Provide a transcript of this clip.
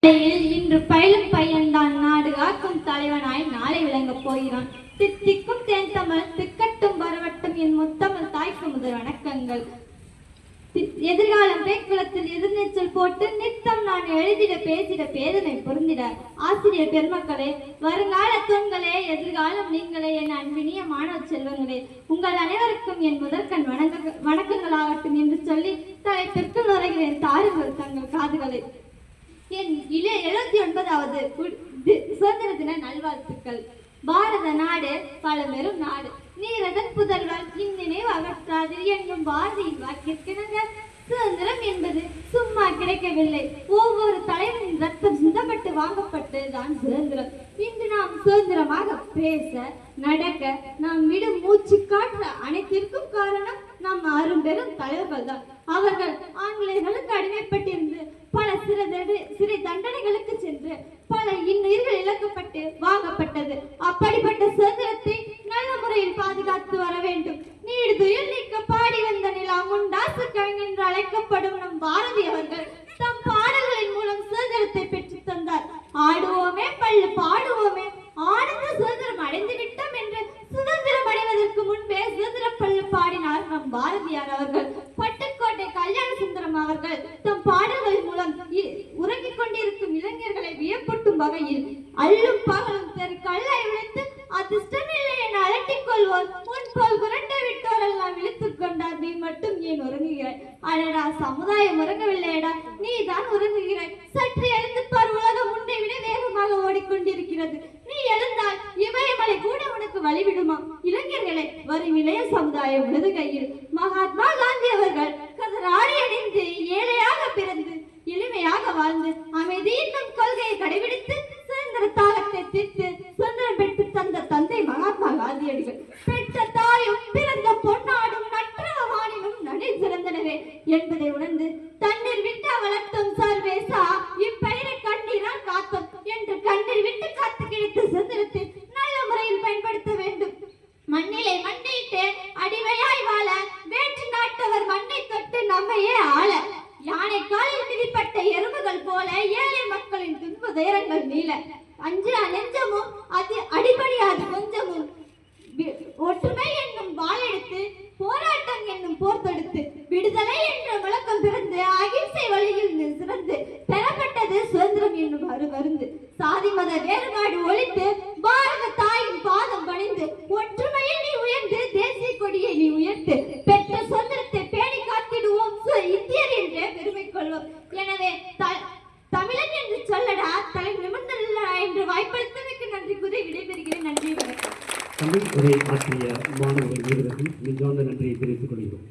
இன்று பயிலும் பையன்தான் நாடு காக்கும் தலைவனாய் நாளை விளங்கப் போகிறான். தித்திக்கும் தேன் தமிழ் திக்கட்டும் வரவட்டும் என் முத்தமிழ் தாய்க்கு முதல் வணக்கங்கள். எதிர்காலம் பேக்குளத்தில் எதிர்நீச்சல் போட்டு நித்தம் நான் எழுதிட பேசிட பேதனை பொருந்திட. ஆசிரியர் பெருமக்களே, வருங்கால தூண்களே, எதிர்காலம் நீங்களே, என் அன்பினிய மாணவ செல்வங்களே, உங்கள் அனைவருக்கும் என் முதற்கண் வணக்கங்களாகட்டும் என்று சொல்லி தலைப்பிற்கு நுழைகிறேன். தாருங்கள் தங்கள் காதுகளை. என் 79வது சுதந்திர தின நல்வாழ்த்துக்கள். பாரத நாடு பழம்பெரும் நாடு, நீரதன் புதல்வர் இந்நினைவு அகற்றாது என்னும் பாரதியின் வாக்கிற்கிணங்க சுதந்திரம் என்பது சும்மா கிடைக்கவில்லை. ஒவ்வொரு தலைவரின் ரத்தம் சிந்தப்பட்டு வாங்கப்பட்டு தான் சுதந்திரம். இன்று நாம் சுதந்திரமாக பேச நடக்க நாம் விடும் மூச்சு காற்ற அனைத்திற்கும் காரணம் நம் அரும்பெரும் தலைவர்கள் தான். அவர்கள் ஆங்கிலேயர்களுக்கு அடிமைப்பட்டிருந்து பல சிறை தண்டனைகளுக்கு சென்று பல இன்னுயிர்கள் இழக்கப்பட்டு வாங்கப்பட்டது. அப்படிப்பட்ட சுதந்திரத்தை நல்ல முறையில் பாதுகாத்து வர வேண்டும். நீடு துயில் நீக்க பாடி வந்த நிலா முண்டாசு கவிஞன் என்று அழைக்கப்படும் நம் பாரதி அவர்கள் தம் பாடல்களின் மூலம் சுதந்திரத்தை பெற்று தந்தார். ஆடுவோமே பள்ளு பாடுவோமே, ஆனந்த சுதந்திரம் அடைந்து விட்டோம் என்று சுதந்திரம் அடைவதற்கு முன்பே சுதந்திர பள்ளு பாடினார் நம் பாரதியார் அவர்கள். பட்டுக்கோட்டை கல்யாண சுந்தரம் அவர்கள் தம் பாடல்களின் மூலம் உறங்கிக் கொண்டிருக்கும் இளைஞர்களை வியப்பூட்டும் வகையில் அள்ளும் பகலும் தெரு கல்லை விடுத்து அதிர்ஷ்டமில்லை என அலட்டிக் கொள்வோர் முன்போல் குரட்டை விட்டோர் எல்லாம் இழுத்துக் கொண்டார். நீ மட்டும் ஏன் உறங்குகிறாய்? அடடா, சமுதாயம் உறங்கவில்லையடா, நீ தான் உறங்குகிறாய். சற்று எழுந்து பார், உலகம் உன்னை விட வேகமாக ஓடிக்கொண்டிருக்கிறது. நீ எழுந்தால் இமயமலை கூட உனக்கு வழிவிடுமா? இளைஞர்களை வரும் இளைய சமுதாயம் உனது கையில். மகாத்மா காந்தி அவர்கள் கதராடி அணிந்து ஏழையாக பிறந்து எளிமையாக வாழ்ந்து அமைதி என்னும் கொள்கையை கடைபிடித்து சுதந்திர தாகத்தை தீர்த்து சுதந்திரம் பெற்று தந்த தந்தை மகாத்மா காந்தியடிகள். பெற்ற தாயும் பிறந்த பொன்னாடும் நற்றவானிலும் நடை சிறந்தனவே என்பதை உணர்ந்து தண்ணீர் விட்டு வளர்த்தும் சர்வேசா இப்பெயரை கண்ணீரால் காத்தோம் என்று கண்ணீர் விட்டு காத்து கிடைத்த சுதந்திரத்தை நல்ல முறையில் பயன்படுத்த வேண்டும். மண்ணிலே மண்ணிட்டு அடிமையாய் வாழ வேற்று நாட்டவர் மண்ணை தொட்டு நம்மையே ஆள. யானை காலில் மிதிப்பட்ட எறும்புகள் போல ஏழை மக்களின் துன்ப துயரங்கள் நீள. அஞ்சா நெஞ்சமும் அடிபடியாது கொஞ்சமும் ஒற்றுமை என்னும் வாளெடுத்து போராட்டம் என்னும் போர் தொடுத்து விடுதலை என்ற முழக்கம் பிறந்து அகிம்சை வழியில் சிறந்து பெறப்பட்டது சுதந்திரம் என்னும் மருந்து. சாதி மத வேறுபாடு ஒழித்து பாரத தாயின் பாதம் பணிந்து ஒற்றுமையில் நீ உயர்ந்து தேசிய கொடியை நீ உயர்த்து பெற்ற சுதந்திரத்தை பேணி காத்திடுவோம், இந்தியர் என்றே பெருமை கொள்வோம். எனவே தமிழன் என்று சொல்லடா, தலை நிமிர்ந்தல்லா என்று வாய்ப்பளித்தமைக்கு நன்றி கூறி விடைபெறுகிறேன். நன்றி, வணக்கம். தமிழ் உரை ஆற்றிய மாணவர்கள் வீரர்கள் நெஞ்சார்ந்த நன்றியை தெரிவித்துக் கொள்கிறோம்.